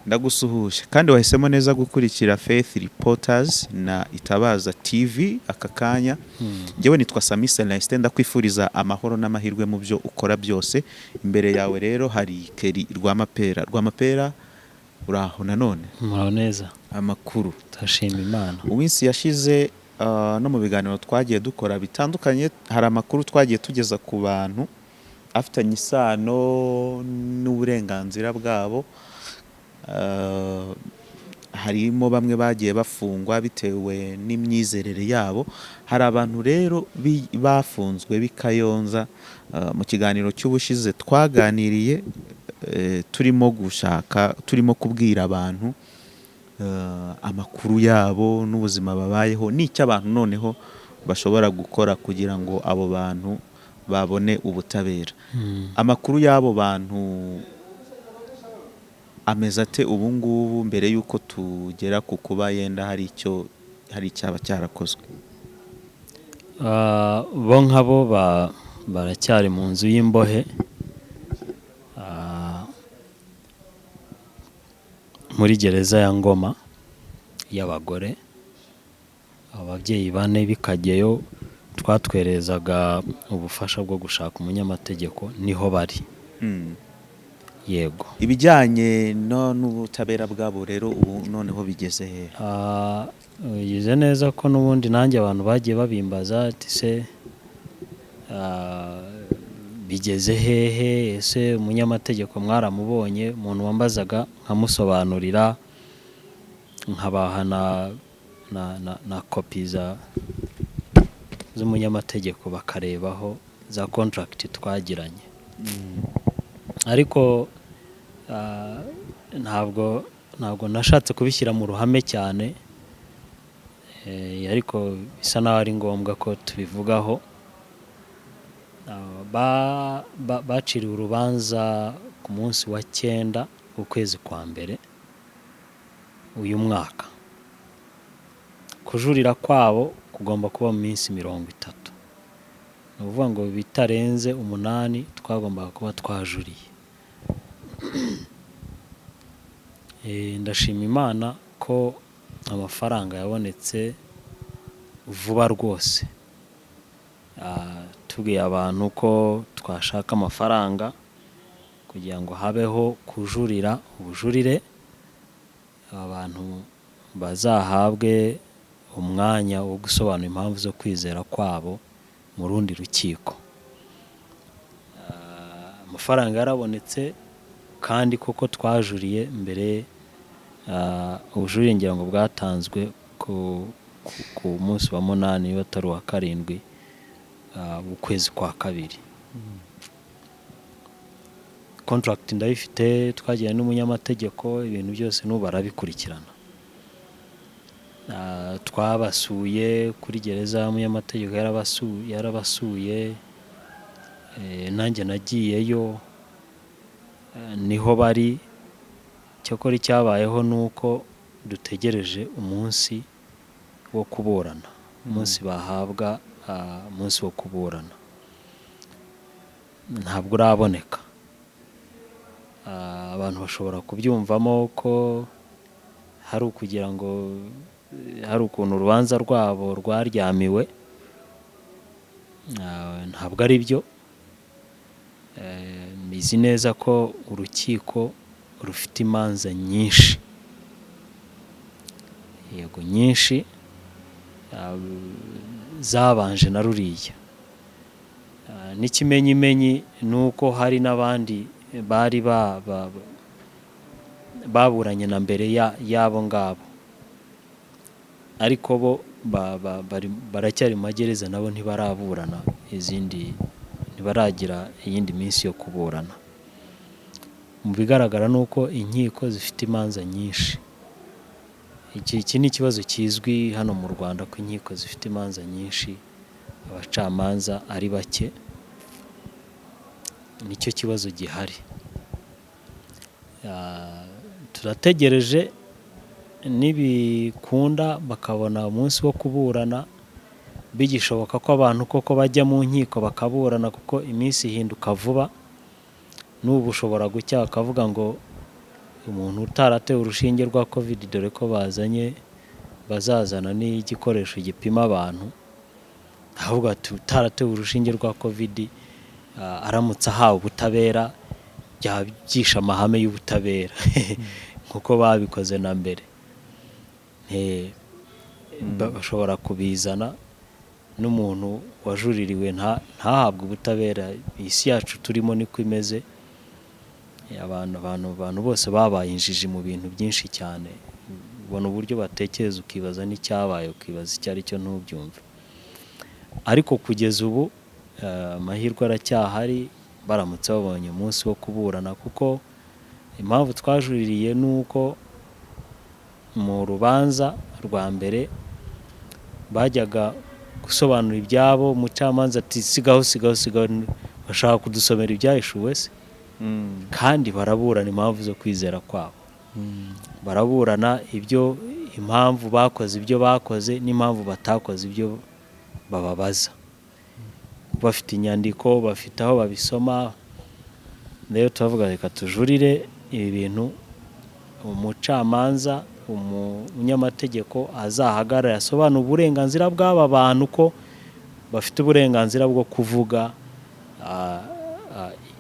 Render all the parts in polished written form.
Ndagusuhuje kandi wahisemo neza gukurikira Faith Reporters na Itabaza TV aka kanya. Njyewe nitwa Sami Celestin, ndakwifuriza amahoro n'amahirwe mu byo ukora byose. Imbere yawe rero hari Keri Rwamapera uraho nanone. Muraho neza. Amakuru Tashima Imana. Uwinsi yashize no mu biganiro twagiye dukora bitandukanye, hari amakuru twagiye tugeza ku bantu afitanye isano n'uburenganzira bwabo. Harimo bamwe bagiye bafungwa bitewe n'imyizerere yabo. Hari abantu rero bafunzwe bikayonza. Mu kiganiro cy'ubushize twaganiriye turimo kubwira abantu amakuru yabo n'ubuzima babayeho, n'icyo abantu noneho bashobora gukora kugira ngo abo bantu babone ubutabera. Amakuru y'abo bantu ameze ate ubu ngubu mbere y'uko tugera ku kuba yenda hari icyaba cyarakozwe? Bo nk'abo baracyari mu nzu y'imbohe muri gereza ya Ngoma y'abagore. Ababyeyi bane b'Ikageyo twatwerezaga ubufasha bwo gushaka umunyamategeko niho bari. Yego. Ibijyanye n'ubutabera bwabo rero ubu noneho bigeze he? Yize neza ko n'ubundi nanjye abantu bagiye babimbaza ati se bigeze hehe, ese umunyamategeko mwaramubonye? Umuntu wambazaga nkamusobanurira, nkabaha na kopi z'umunyamategeko bakarebaho za contract twagiranye. Ariko ntabwo nashatse kubishyira mu ruhame cyane, ariko bisa naho ari ngombwa ko tubivugaho. Baciriwe urubanza ku munsi wa 9 ukwezi kwa mbere uyu mwaka. Kujurira kwabo kugomba kuba mu minsi 30. Ni ukuvuga ngo bitarenze 8 twagombaga kuba twajuriye. Ndashima Imana ko amafaranga yabonetse vuba rwose. Tubwiye abantu ko twashaka amafaranga kugira ngo habeho kujurira ubujurire, abantu bazahabwe umwanya wo gusobanura impamvu zo kwizera kwabo mu rundi rukiko. Amafaranga yarabonetse kandi koko twajuriye mbere. Ubujurire ngira ngo bwatanzwe ku munsi wa 8 batari wa 7 ukwezi kwa 2. Contract ndayifite, twagiye n'umunyamategeko, ibintu byose n'ubu barabikurikirana. Twabasuye kuri gereza, umunyamategeko yarabasuye, nanjye nagiyeyo, niho bari. Cyakora icyabayeho nuko dutegereje umunsi wo kuburana, umunsi bahabwa umunsi wo kuburana ntabwo uraboneka. Abantu bashobora kubyumvamo ko hari ukugira ngo hari ukuntu urubanza rwabo rwaryamiwe. Ntabwo ari byo. Mbizi neza ko urukiko rufite imanza nyinshi, yego nyinshi, zabanje na ruriya. N'ikimenyimenyi nuko hari n'abandi bari baburanye na mbere yabo ngabo, ariko bo baracyari mu magereza, nabo ntibaraburana, ntibaragira iyindi minsi yo kuburana. Mu bigaragara nuko inkiko zifite imanza nyinshi. Iki ni ikibazo kizwi hano mu Rwanda ko inkiko zifite imanza nyinshi, abacamanza ari bake. Nicyo kibazo gihari. Turategereje nibikunda bakabona umunsi wo kuburana, bigishoboka ko abantu koko bajya mu nkiko bakaburana, kuko iminsi ihinduka vuba. N'ubu ushobora gucya akavuga ngo umuntu utaratewe urushinge rwa covid, dore ko bazazana n'igikoresho gipima abantu, ahubwo utaratewe urushinge rwa covid aramutse ahawe ubutabera byabyisha amahame y'ubutabera nkuko babikoze na mbere. Bashobora kubizana n'umuntu wajuririwe ntahabwe ubutabera. Isi yacu turimo niko imeze, abantu bose babaye injiji mu bintu byinshi cyane, ubona uburyo batekereza ukibaza n'icyabaye, ukibaza icyo ari cyo ntubyumve. Ariko kugeza ubu amahirwe aracyahari baramutse babonye umunsi wo kuburana, kuko impamvu twajuririye ni uko mu rubanza rwa mbere bajyaga gusobanura ibyabo, umucamanza ati sigaho, bashaka kudusomera ibyahishuwe se. Kandi baraburana impamvu zo kwizera kwabo, baraburana impamvu bakoze ibyo bakoze n'impamvu batakoze ibyo bababaza, bafite inyandiko, bafite aho babisoma. Rero turavuga reka tujurire ibi bintu, umucamanza umunyamategeko azahagarara asobanura uburenganzira bw'aba bantu, ko bafite uburenganzira bwo kuvuga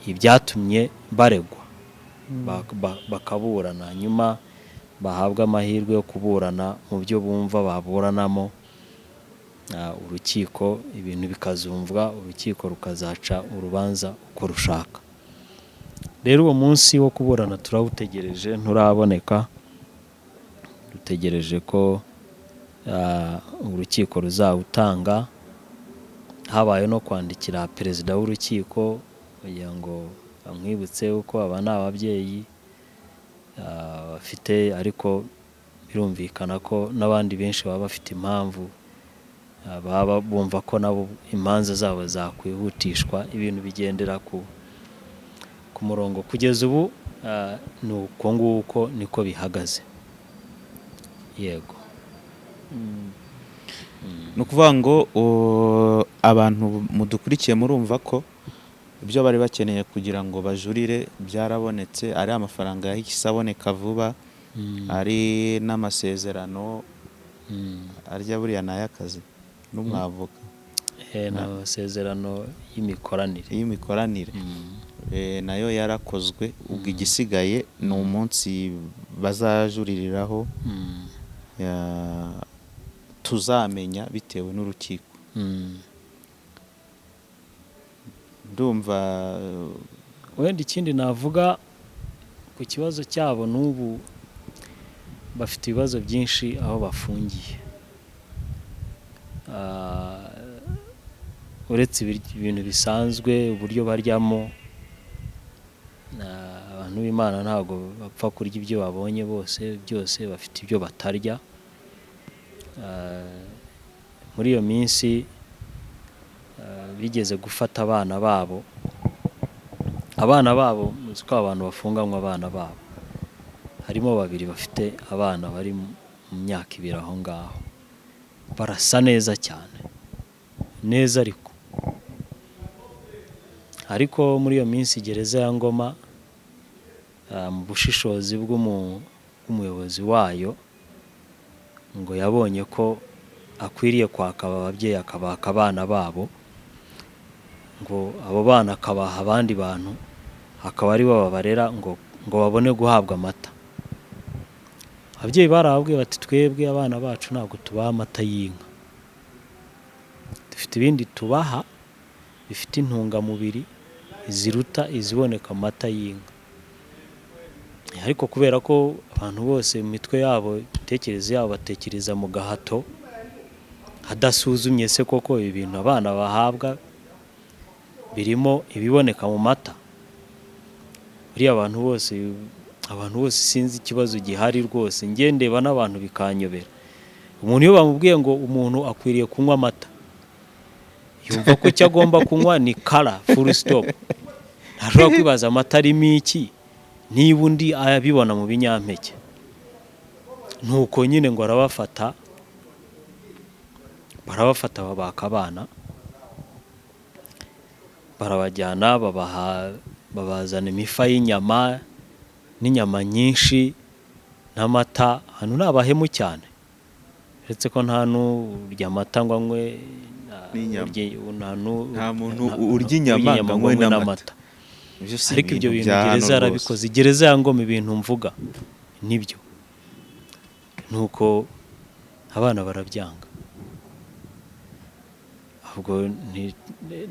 ibyatumye baregwa, bakaburana, nyuma bahabwa amahirwe yo kuburana mu byo bumva baburanamo, urukiko ibintu bikazumvwa, urukiko rukazaca urubanza uko rushaka. Rero uwo munsi wo kuburana turawutegereje, nturaboneka. Dutegereje ko urukiko ruzawutanga. Habaye no kwandikira perezida w'urukiko kugira ngo bamwibutse uko aba ni ababyeyi bafite, ariko birumvikana ko n'abandi benshi baba bafite impamvu, baba bumva ko nabo imanza zabo zakwihutishwa, ibintu bigendera ku murongo. Kugeza ubu ni uko nguko niko bihagaze. Yego. Ni ukuvuga ngo abantu mudukurikiye murumva ko ibyo bari bakeneye kugira ngo bajurire byarabonetse, ari amafaranga yahise aboneka vuba, ari n'amasezerano arya buriya n'ay'akazi n'umwavoka, ni amasezerano y'imikoranire nayo yarakozwe. Ubwo igisigaye ni umunsi bazajuririraho, tuzamenya bitewe n'urukiko. Ndumva wenda ikindi navuga ku kibazo cyabo, n'ubu bafite ibibazo byinshi aho bafungiye, uretse ibintu bisanzwe, uburyo baryamo. Abantu b'Imana ntabwo bapfa kurya ibyo babonye byose bafite ibyo batarya. Muri iyo minsi bigeze gufata abana babo, uzi ko abantu bafunganywe abana babo, harimo 2 bafite abana bari mu myaka 2 aho ngaho, barasa neza cyane, neza ariko muri iyo minsi gereza ya Ngoma mu bushishozi bw'umuyobozi wayo, ngo yabonye ko akwiriye kwaka ababyeyi akabaka abana babo, ngo abo bana akabaha abandi bantu, akaba ari bo babarera ngo babone guhabwa amata. Ababyeyi barababwiye bati twebwe abana bacu ntabwo tubaha amata y'inka, dufite ibindi tubaha bifite intungamubiri ziruta iziboneka amata y'inka. Ariko kubera ko abantu bose mu mitwe yabo, ibitekerezo yabo batekereza mu gahato, hadasuzumye se koko ibintu abana bahabwa birimo ibiboneka mu mata. Buriya abantu bose sinzi ikibazo gihari rwose, njye ndeba n'abantu bikanyobera. Umuntu iyo bamubwiye ngo umuntu akwiriye kunywa amata, yumva ko icyo agomba kunywa ni kara, full stop. Ntashobora kwibaza amata arimo iki, niba undi ayabibona mu binyampeke. Nuko nyine ngo barabafata babaka abana, barabajyana babazana imifa y'inyama n'inyama nyinshi n'amata. Hano ni abahemu cyane, uretse ko nta n'urya amata ngo anywe nta muntu urya inyama ngo anywe n'amata. Ariko ibyo bintu gereza yarabikoze. Gereza ya Ngoma ibintu mvuga nibyo, nuko abana barabyanga. Ahubwo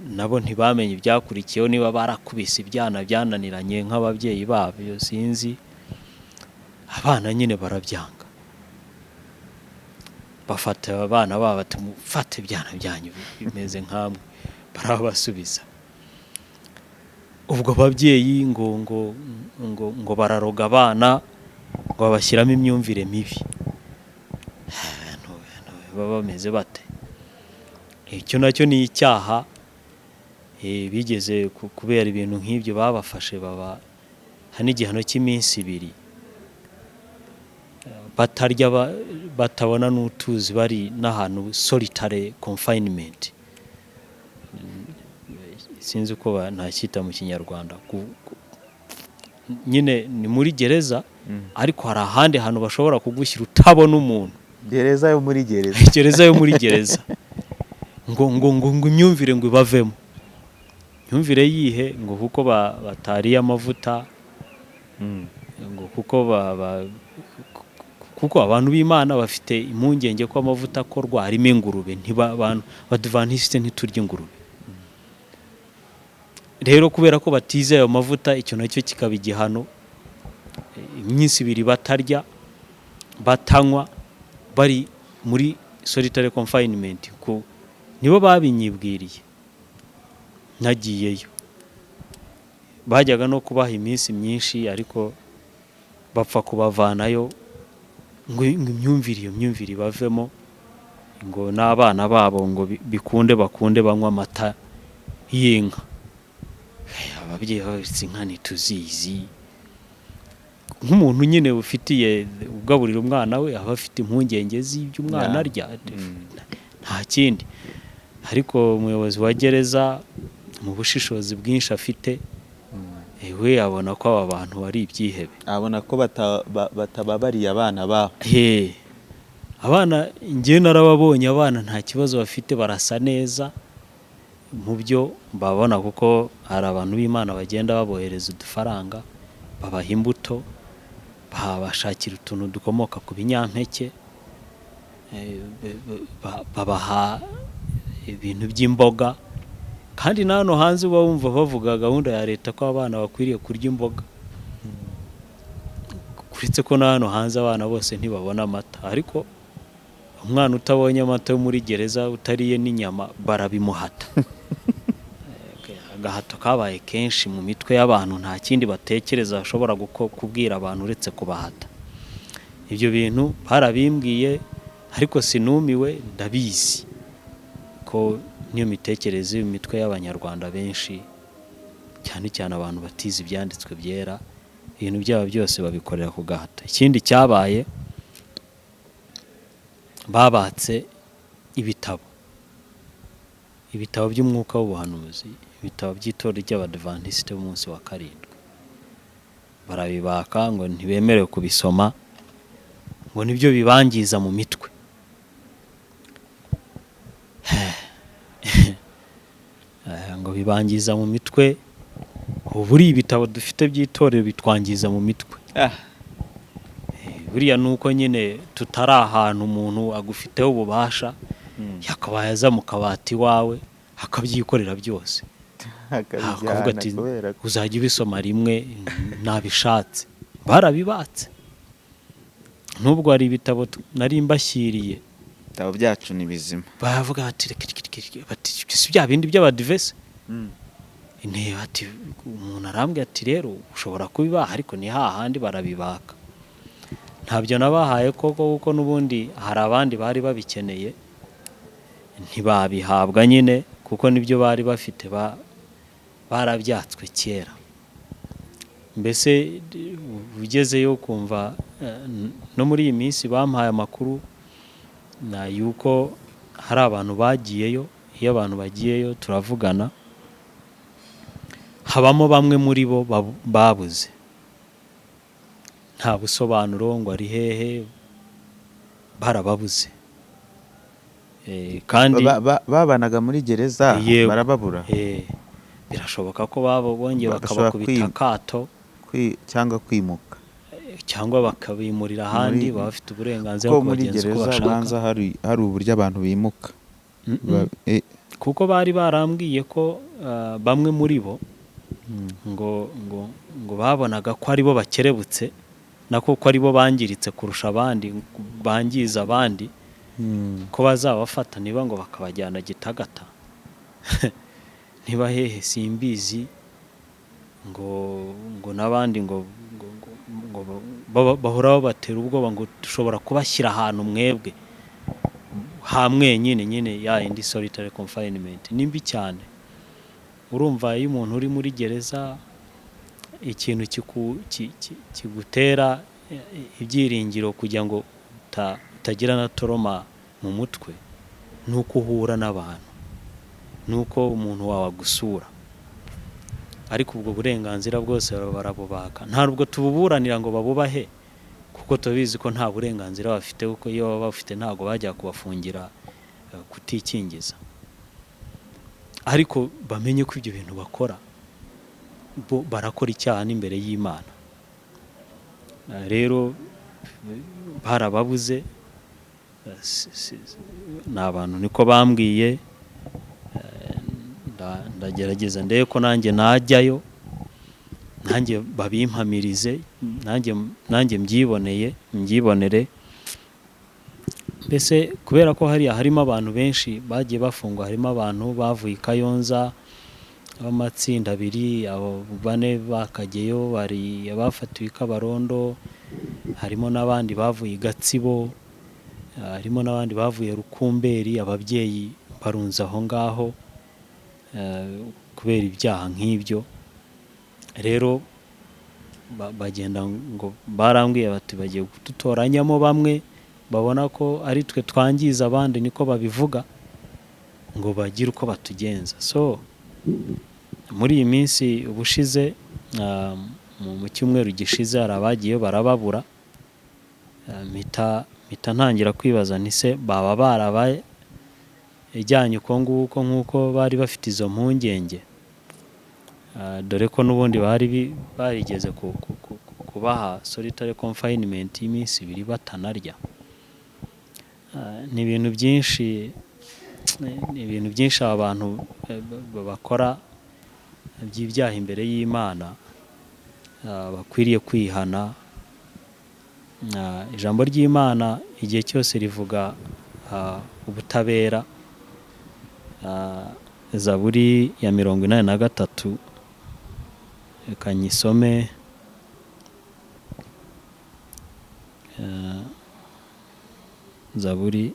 nabo ntibamenye ibyakurikiyeho, niba barakubise ibyana byananiranye nk'ababyeyi babo, iyo sinzi. Abana nyine barabyanga, bafata abana babo bati mufate ibyana byanyu bimeze nk'amwe, barabasubiza. Ubwo ababyeyi ngo bararoga abana, ngo babashyiramo imyumvire mibi. Baba bameze bate? Icyo nacyo ni icyaha. Bigeze kubera ibintu nk'ibyo babafashe baba hani igihano cy'iminsi 2 batarya batabona n'utuzi, bari n'ahantu solitary confinement. Sinzi uko ntacyita mu Kinyarwanda. Nyine ni muri gereza, ariko hari ahandi hantu bashobora kugushyira utabona umuntu. Gereza yo muri gereza. Gereza yo muri gereza. ngo imyumvire ngo ibavemo. Imyumvire yihe? Ngo kuko batariye amavuta, ngo kuko abantu b'Imana bafite impungenge ko amavuta akorwa harimo ingurube. Abantu badventiste ntiturya ingurube. Rero kubera ko batize ayo mavuta, icyo nacyo kikaba igihano. Iminsi 2 batarya batanywa, bari muri solitary confinement. Nibo babinyibwiriye, nagiyeyo. Bajyaga no kubaha iminsi myinshi, ariko bapfa kubavanayo ngo imyumvire bavemo, ngo n'abana babo ngo bakunde banywa amata y'inka. Ababyeyi babitse inka ntituzizi. Nk'umuntu nyine ufitiye ugaburira umwana we, aba afite impungenge z'ibyo umwana arya, nta kindi. Ariko umuyobozi wa gereza mu bushishozi bwinshi afite, we abona ko aba bantu bari ibyihebe, abona ko batababariye abana babo. Abana ngiye narababonye, abana nta kibazo bafite, barasa neza mu byo babona, kuko hari abantu b'Imana bagenda babohereza udufaranga, babaha imbuto, babashakira utuntu dukomoka ku binyampeke, babaha ibintu by'imboga. Kandi na hano hanze uba wumva bavuga gahunda ya leta ko abana bakwiriye kurya imboga. Kuretse ko na hano hanze abana bose ntibabona amata, ariko umwana utabonye amata yo muri gereza, utariye n'inyama, barabimuhata. Agahato kabaye kenshi mu mitwe y'abantu, nta kindi batekereza bashobora kubwira abantu uretse kubahata. Ibyo bintu barabimbwiye, ariko sinumiwe, ndabizi ko niyo mitekerereze mu mitwe y'Abanyarwanda benshi, cyane cyane abantu batize ibyanditswe byera, ibintu byabo byose babikorera ku gahato. Ikindi cyabaye, babatse ibitabo by'umwuka w'ubuhanuzi, ibitabo by'itorero ry'Abadventiste b'umunsi wa 7. Barabibaka ngo ntibemerewe kubisoma, ngo nibyo bibangiza mu mitwe. Ngo bibangiza mu mitwe. Buri ibitabo dufite by'itorero bitwangiza mu mitwe. Buriya nuko nyine tutari ahantu umuntu agufiteho ububasha, yakabaye aza mu kabati wawe akabyikorera byose, akavuga ati uzajya ubisoma rimwe nabishatse. Barabibatse. Nubwo hari ibitabo nari mbashyiriye, ibitabo byacu ni bizima, bavuga bati si bya bindi by'abadivese. Ati umuntu arambwira ati rero ushobora kubibaha, ariko ni hahandi barabibaka. Ntabyo nabahaye kuko n'ubundi hari abandi bari babikeneye, ntibabihabwa nyine, kuko nibyo bari bafite, barabyatswe kera. Mbese ugezeyo kumva, no muri iyi minsi bampaye amakuru na yuko hari abantu bagiyeyo. Iyo abantu bagiyeyo turavugana, habamo bamwe muri bo babuze, nta busobanuro ngo ari hehe, barababuze. Kandi babanaga muri gereza Yego. barababura birashoboka ko bongeye Bagashobora bakabakubita akato cyangwa kwimuka cyangwa bakabimurira ahandi, baba bafite uburenganzira ko bwo muri kubagenza uko gereza banza bashaka. hari uburyo abantu bimuka. Kuko bari barambwiye ko bamwe muri bo ngo babonaga ko aribo bakerebutse, nako ko aribo bangiritse kurusha abandi, bangiza abandi, ko bazabafata niba ngo bakabajyana Gitagata niba hehe simbizi, ngo n'abandi ngo bahora batera ubwoba ngo dushobora kubashyira ahantu mwebwe nyine ya indi solitary confinement. Ni mbi cyane. Urumva iyo umuntu uri muri gereza ikintu kigutera ibyiringiro kugira ngo utagira na toroma mu mutwe, nuko uhura n'abantu, nuko umuntu wawe agusura. Ariko ubwo burenganzira bwose barabubaka, nta nubwo tububuranira ngo babubahe, kuko tubizi ko nta burenganzira bafite, kuko iyo baba bafite ntago bajya kubafungira kutikingiza. Ariko bamenye ko ibyo bintu bakora bo barakora icyaha n'imbere y'Imana. Rero barababuze, ni abantu niko bambwiye. Ndagerageza ndebe ko nanjye najyayo, nanjye babimpamirize, nanjye mbyibonere. Mbese kubera ko harimo abantu benshi bagiye bafungwa, harimo abantu bavuye i Kayonza b'amatsinda abiri, abo 4 bakageyo, bari abafatiwe i Kabarondo, harimo n'abandi bavuye i Gatsibo, harimo n'abandi bavuye Rukumberi, ababyeyi barunze aho ngaho kubera ibyaha nk'ibyo. Rero bagenda ngo barambwiye bati bagiye kudutoranyamo bamwe babona ko ari twe twangiza abandi, niko babivuga, ngo bagire uko batugenza. So muri iyi minsi ubushize mu cyumweru gishize hari abagiye barababura, mpita ntangira kwibaza nti se baba barabaye ijyanye uko nguko nk'uko bari bafite izo mpungenge, dore ko n'ubundi barigeze kubaha solitary confinement y'iminsi 2 batanarya. Ni ibintu byinshi abantu bakora by'ibyaha imbere y'Imana bakwiriye kwihana. Ijambo ry'Imana igihe cyose rivuga ubutabera. Zaburi ya 83, reka nyisome. Zaburi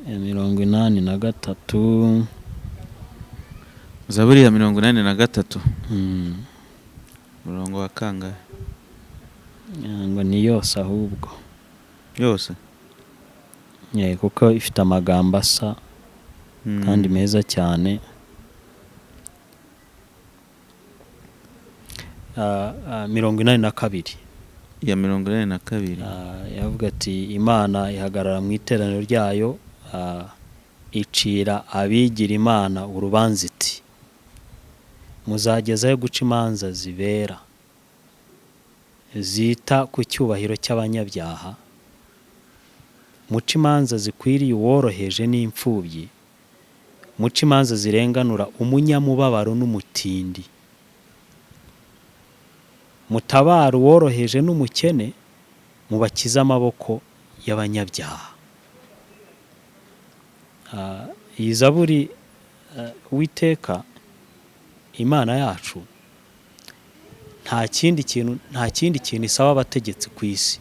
ya 83. Zaburi ya 83 murongo wa kangahe? Ngo ni yose ahubwo Yose? kuko ifite amagambo asa kandi meza cyane. 82 ya 82 yavuga ati Imana ihagarara mu iteraniro ryayo, icira abigira Imana urubanza iti muzagezayo guca imanza zibera, zita ku cyubahiro cy'abanyabyaha, muca imanza zikwiriye uworoheje n'imfubyi, muca imanza zirenganura umunyamubabaro n'umutindi, mutabara uworoheje n'umukene, mubakize amaboko y'abanyabyaha. Iyi zaburi Uwiteka Imana yacu nta kindi kintu isaba abategetsi ku isi,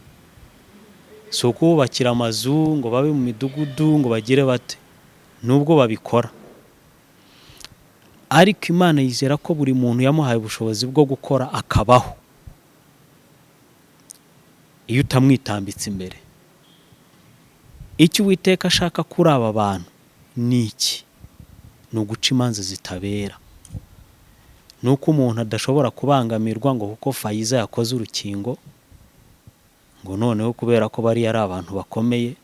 si ukubakira amazu ngo babe mu midugudu ngo bagire bate, nubwo babikora, ariko Imana yizera ko buri muntu yamuhaye ubushobozi bwo gukora akabaho iyo utamwitambitse imbere. Icyo Uwiteka ashaka kuri aba bantu ni iki? Ni uguca imanza zitabera, ni uko umuntu adashobora kubangamirwa ngo kuko Pfizer yakoze urukingo ngo noneho kubera ko bari ari abantu bakomeye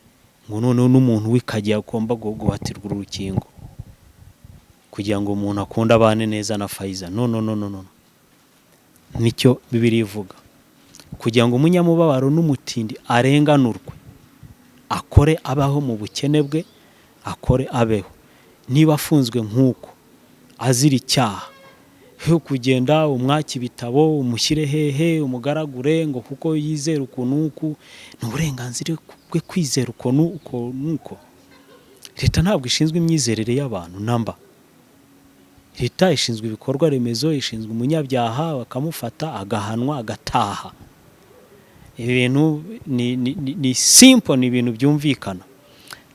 ngo noneho n'umuntu w'ikajya agomba guhatirwa urukingo kugira ngo umuntu akunde abane neza na Pfizer. No. Nicyo Bibiliya ivuga. Kugira ngo umunyamubabaro n'umutindi arenganurwe, akore abaho mu bukene bwe, akore abeho. Niba afunzwe nk'uko azira icyaha, he kugenda umwaka ibitabo umushyire hehe umugaragure ngo kuko yizera ukuntu uku, ni uburenganzira bwe kwizera uko. Leta ntabwo ishinzwe imyizerere y'abantu namba. Leta ishinzwe ibikorwa remezo, ishinzwe umunyabyaha bakamufata agahanwa agataha. Ibintu ni simple, ni ibintu byumvikana.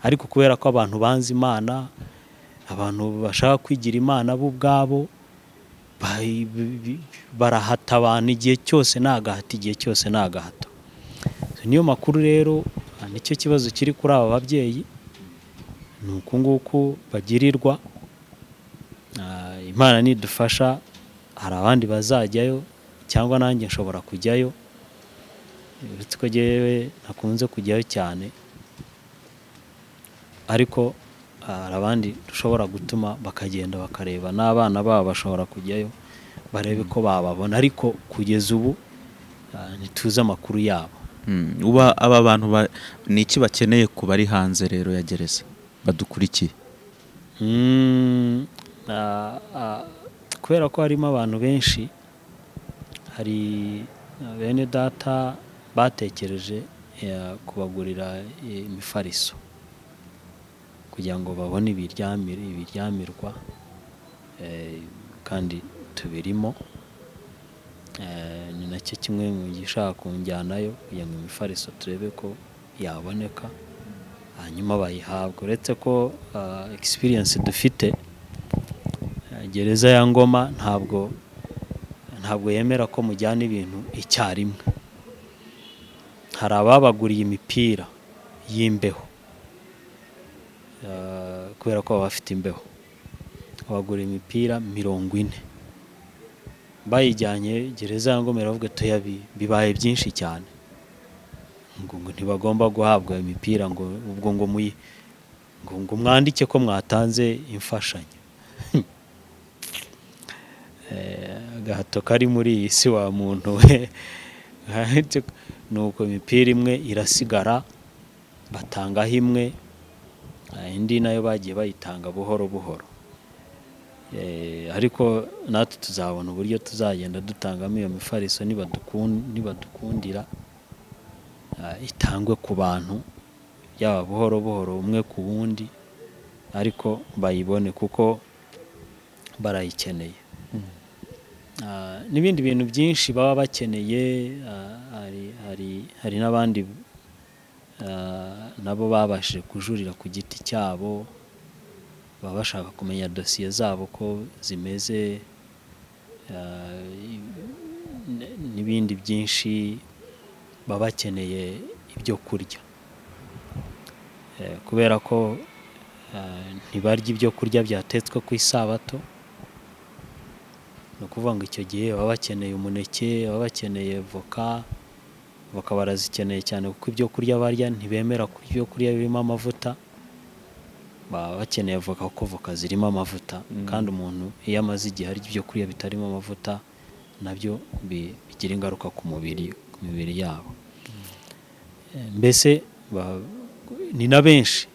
Ariko kubera ko abantu banze Imana, abantu bashaka kwigira Imana bo ubwabo, barahata abantu igihe cyose n'agahato, igihe cyose n'agahato. Niyo makuru rero, nicyo kibazo kiri kuri aba babyeyi, ni uku nguku bagirirwa. Imana nidufasha hari abandi bazajyayo cyangwa nanjye nshobora kujyayo, uretse ko jyewe nakunze kujyayo cyane, ariko hari abandi dushobora gutuma bakagenda bakareba, n'abana babo bashobora kujyayo barebe ko bababona, ariko kugeza ubu ntituzi amakuru yabo. Uba aba bantu ni iki bakeneye ku bari hanze rero ya gereza badukurikiye? Kubera ko harimo abantu benshi, hari bene data batekereje kubagurira imifariso kugira ngo babone ibiryamirwa, kandi tubirimo. Ni nacyo kimwe mu gishaka kunjyanayo kugira ngo imifariso turebe ko yaboneka hanyuma bayihabwe. Uretse ko experience dufite, gereza ya Ngoma ntabwo yemera ko mujyana ibintu icyarimwe. Hari ababaguriye imipira y'imbeho kubera ko baba bafite imbeho, babagura imipira 40. Bayijyanye gereza ya Ngoma iravuga bibaye byinshi cyane, ngo ntibagomba guhabwa imipira, ngo ubwo ngo mwandike ko mwatanze imfashanyo. Agahato kari muri iyi si wa muntu we. Nuko imipira imwe irasigara, batangaho imwe, indi nayo bagiye bayitanga buhoro buhoro. Ariko natwe tuzabona uburyo tuzagenda dutangamo iyo mifariso nibadukundira, itangwe ku bantu yaba buhoro buhoro umwe ku wundi, ariko bayibone kuko barayikeneye. N'ibindi bintu byinshi baba bakeneye. Hari n'abandi nabo babashije kujurira ku giti cyabo, baba bashaka kumenya dosiye zabo ko zimeze, n'ibindi byinshi baba bakeneye ibyo kurya, kubera ko ntibarya ibyo kurya byatetswe ku isabato. Ni ukuvuga ngo icyo gihe baba bakeneye umuneke, baba bakeneye voka barazikeneye cyane, kuko ibyo kurya barya ntibemera kurya ibyo kurya birimo amavuta. Baba bakeneye voka kuko voka zirimo amavuta, kandi umuntu iyo amaze igihe arya ibyo kurya bitarimo amavuta nabyo bigira ingaruka ku mibiri yabo. Mbese ni na benshi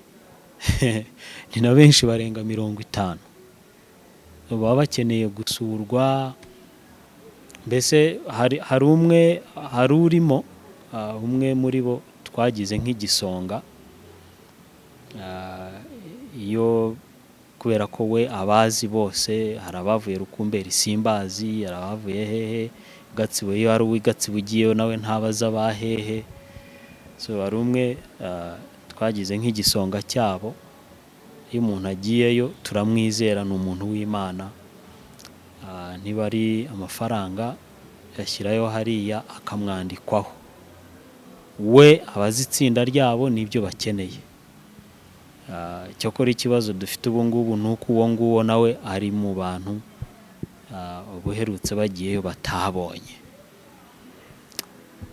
ni na benshi barenga 50 baba bakeneye gusurwa. Mbese hari urimo umwe muri bo twagize nk'igisonga, iyo kubera ko we abazi bose, hari abavuye Rukumberi simbazi, hari abavuye hehe Gatsibo, iyo hari uw'Igatsibo ugiyeyo nawe ntabaza abahehe. So hari umwe twagize nk'igisonga cyabo, iyo umuntu agiyeyo turamwizera, ni umuntu w'Imana. Niba ari amafaranga yashyirayo hariya akamwandikwaho, we abazi itsinda ryabo n'ibyo bakeneye. Cyakora ikibazo dufite ubu ngubu ni uko uwo nguwo nawe ari mu bantu ubuherutse bagiyeyo batabonye.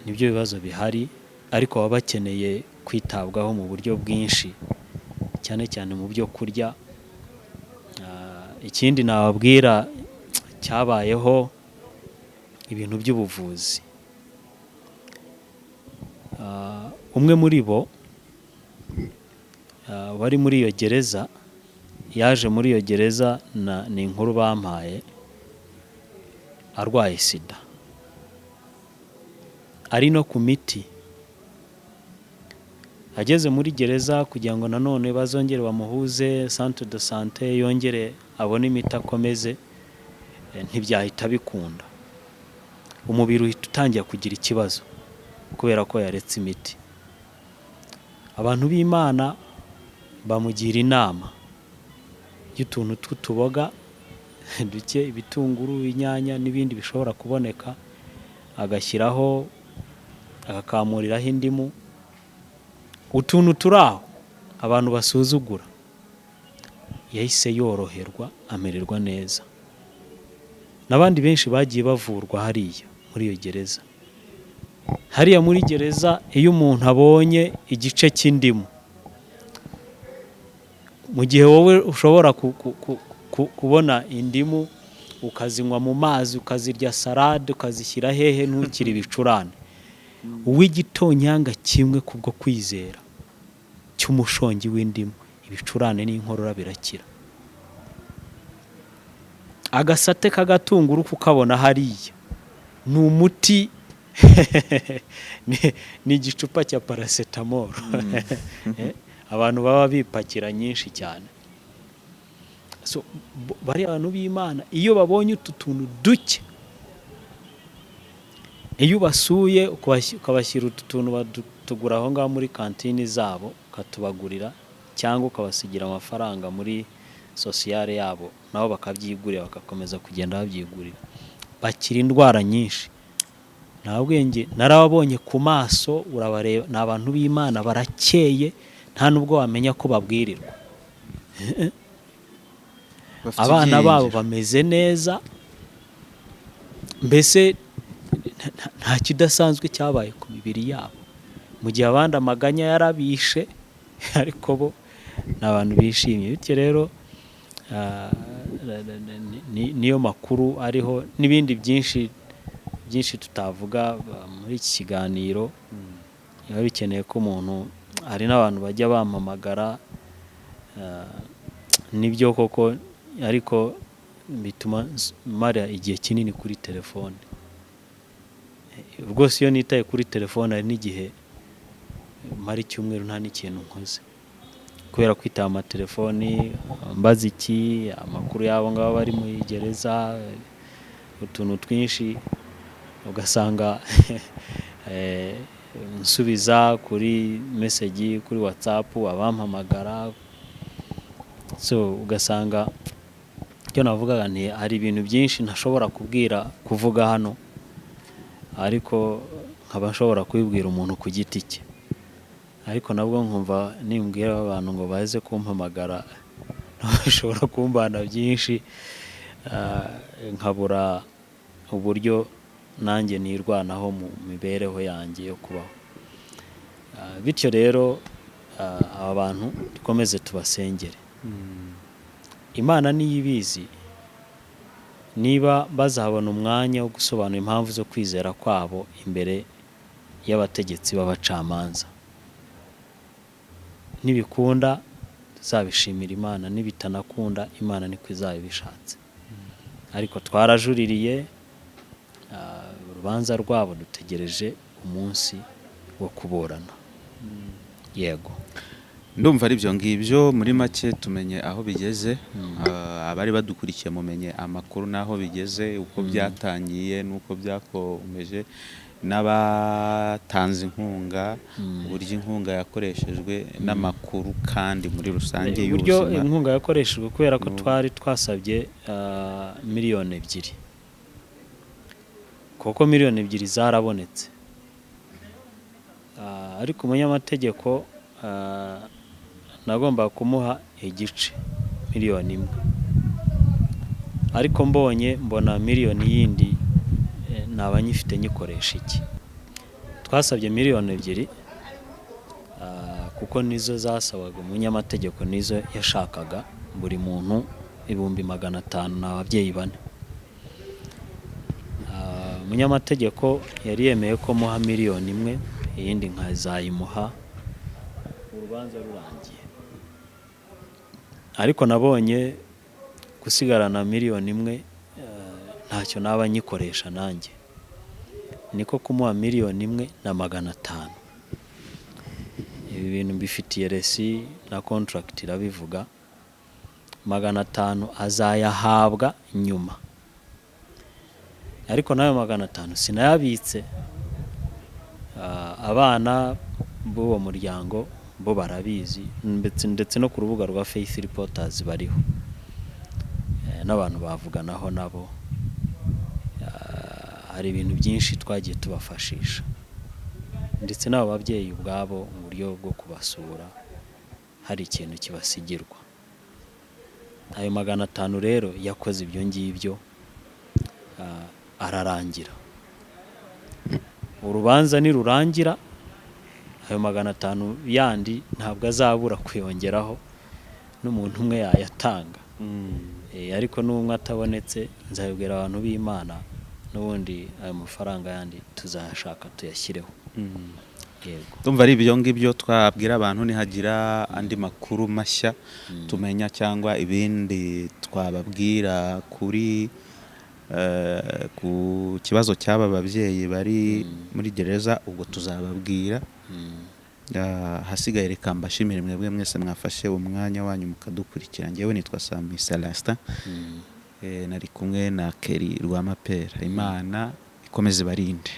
Nibyo bibazo bihari, ariko baba bakeneye kwitabwaho mu buryo bwinshi, cyane cyane mu byo kurya. Ikindi nababwira cyabayeho ibintu by'ubuvuzi. Umwe muri bo wari muri iyo gereza, yaje muri iyo gereza ni inkuru bampaye, arwaye sida, ari no ku miti. Ageze muri gereza kugira ngo nanone bazongere bamuhuze centre de santé, yongere abone imiti akomeze, ntibyahita bikunda. Umubiri uhita utangira kugira ikibazo kubera ko yaretse imiti. Abantu b'Imana bamugira inama y'utuntu tw'utuboga duke, ibitunguru, inyanya n'ibindi bishobora kuboneka, agashyiraho, agakamuriraho indimu, utuntu turi aho abantu basuzugura. Yahise yoroherwa, amererwa neza. N'abandi benshi bagiye bavurwa hariya muri iyo gereza. Hariya muri gereza, iyo umuntu abonye igice cy'indimu, mu gihe wowe ushobora kubona indimu ukazinywa mu mazi, ukazirya salade, ukazishyira hehe ntukiri ibicurane, uw'igitonyanga kimwe kubwo kwizera cy'umushongi w'indimu, ibicurane n'inkorora birakira. Agasate k'agatunguru kukabona hariya ni umuti ni igicupa cya paracetamol. Abantu baba bipakira nyinshi cyane. So bari abantu b'Imana, iyo babonye utu tuntu duke, iyo ubasuye ukabashyira utu tuntu batugura aho ngaho muri kantini zabo, ukatubagurira, cyangwa ukabasigira amafaranga muri sosiyale yabo, nabo bakabyigurira, bagakomeza kugenda babyigurira, bakira indwara nyinshi. Nta bwenge narababonye ku maso, urabareba, ni abantu b'Imana, barakeye, nta nubwo wamenya ko babwirirwa. Abana babo bameze neza, mbese nta kidasanzwe cyabaye ku mibiri yabo, mu gihe abandi amaganya yarabishe, ariko bo ni abantu bishimye. Bityo rero niyo makuru ariho, n'ibindi byinshi tutavuga muri iki kiganiro. Biba bikeneye ko umuntu, hari n'abantu bajya bampamagara, nibyo koko, ariko bituma mara igihe kinini kuri telefone. Rwose iyo nitaye kuri telefone, hari n'igihe mara icyumweru nta n'ikintu nkoze, kubera kwitaba amatelefoni, mbaza iki, amakuru y'abo ngabo bari muri gereza, utuntu twinshi, ugasanga nsubiza kuri message kuri WhatsApp, abampamagara. So ugasanga icyo navugaga nti hari ibintu byinshi ntashobora kuvuga hano, ariko nkaba nshobora kubibwira umuntu ku giti cye. Ariko nabwo nkumva nimbwira abantu ngo baze kumpamagara, bashobora kumbana byinshi, nkabura uburyo nanjye nirwanaho mu mibereho yanjye yo kubaho. Bityo rero aba bantu dukomeze tubasengere. Imana niyo ibizi niba bazabona umwanya wo gusobanura impamvu zo kwizera kwabo imbere y'abategetsi b'abacamanza. Nibikunda tuzabishimira Imana, nibitanakunda Imana niko izabishatse. Ariko twarajuririye, urubanza rwabo dutegereje umunsi wo kuburana. Yego, ndumva ari byo ngibyo. Muri make tumenye aho bigeze, abari badukurikiye mumenye amakuru n'aho bigeze, uko byatangiye n'uko byakomeje, n'abatanze inkunga, uburyo inkunga yakoreshejwe, n'amakuru kandi muri rusange y'ubuzima. Uburyo inkunga yakoreshejwe, kubera ko twari twasabye miliyoni 2, kuko miliyoni 2 zarabonetse, ariko umunyamategeko nagomba kumuha igice, miliyoni 1. ariko mbona miliyoni yindi naba nyifite nyikoresha iki. Twasabye miliyoni 2 kuko nizo zasabaga umunyamategeko, nizo yashakaga buri muntu 500,000 n'ababyeyi 4. Umunyamategeko yari yemeye ko muha miliyoni 1, iyindi nkazayimuha urubanza rurangiye. Ariko nabonye gusigarana miliyoni 1 ntacyo naba nyikoresha nanjye, niko kumuha miliyoni 1,500,000. Ibi bintu mbifitiye resi na contract irabivuga. 500,000 azayahabwa nyuma, ariko nayo 500,000 sinayabitse. Abana b'uwo muryango bo barabizi, ndetse no ku rubuga rwa Faith Reporters bariho, n'abantu bavuganaho nabo. Hari ibintu byinshi twagiye tubafashisha, ndetse n'abo babyeyi ubwabo mu buryo bwo kubasura hari ikintu kibasigirwa. Ayo 500,000 rero yakoze ibyo ngibyo, ararangira. Urubanza nirurangira ayo 500,000 yandi ntabwo azabura kuyongeraho, n'umuntu umwe yayatanga. Ariko n'umwe atabonetse nzabibwira abantu b'Imana, n'ubundi ayo mafaranga yandi tuzashaka tuyashyireho. Yego, tumva ari ibyo ngibyo twabwira abantu. Nihagira andi makuru mashya tumenya cyangwa ibindi twababwira kuri ku kibazo cy'aba babyeyi bari muri gereza, ubwo tuzababwira. Hasigaye reka mbashimire mwebwe mwese mwafashe umwanya wanyu mukadukurikira. Njyewe nitwa Sami Celestin, nari kumwe na Kelly Rwamapera. Imana ikomeze barinde.